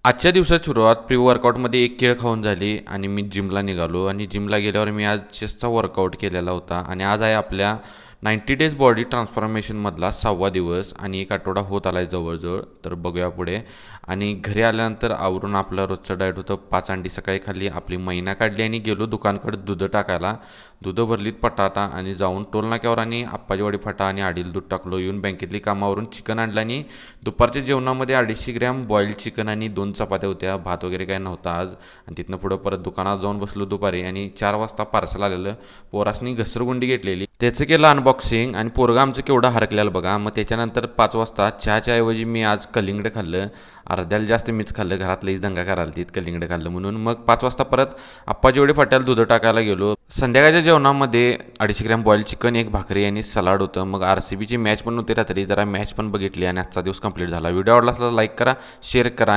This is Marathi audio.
आजच्या दिवसात सुरुवात प्री वर्कआउटमध्ये एक केळ खाऊन झाली आणि मी जिमला निघालो आणि जिमला गेल्यावर मी आज चेस्टचा वर्कआउट केलेला होता आणि आज आहे आपल्या 90 डेज बॉडी ट्रान्सफॉर्मेशनमधला 6वा दिवस आणि एक आठवडा होत आला आहे जवळजवळ. तर बघूया पुढे. आणि घरी आल्यानंतर आवरून आपलं रोजचं डाएट होतं. 5 अंडी सकाळी खाल्ली, आपली मैना काढली आणि गेलो दुकानकडे दूध टाकायला. दूधं भरलीत पटाटा आणि जाऊन टोल नाक्यावर आणि आप्पाजीवाडी फाटा आणि आडील दूध टाकलो. येऊन बँकेतली कामावरून चिकन आणलं आणि दुपारच्या जेवणामध्ये 250 ग्रॅम बॉईल्ड चिकन आणि 2 चपात्या होत्या. भात वगैरे काय नव्हता आज. आणि तिथनं पुढं परत दुकानात जाऊन बसलो दुपारी आणि 4 वाजता पार्सल आलेलं. पोरासनी घसरगुंडी घेतलेली, त्याचं केलं अनबॉक्सिंग आणि पोरगा आमचं केवढं हरकलेलं बघा. मग त्याच्यानंतर 5 वाजता चहाच्या ऐवजी मी आज कलिंगड खाल्लं. अर्ध्याला जास्त मीच खाल्लं, घरात लईच दंगा करायला तीत कलिंगड खाल्लं म्हणून. मग 5 वाजता परत आप्पाजीवाडी फाट्याला दूध टाकायला गेलो. संध्याकाळच्या जेवणामध्ये 250 ग्रॅम बॉईल चिकन, एक भाकरी आणि सलाड होतं. मग RCBची मॅच पण होती रात्री, जरा मॅच पण बघितली आणि आजचा दिवस कंप्लीट झाला. व्हिडिओ आवडला असला लाईक करा, शेअर करा.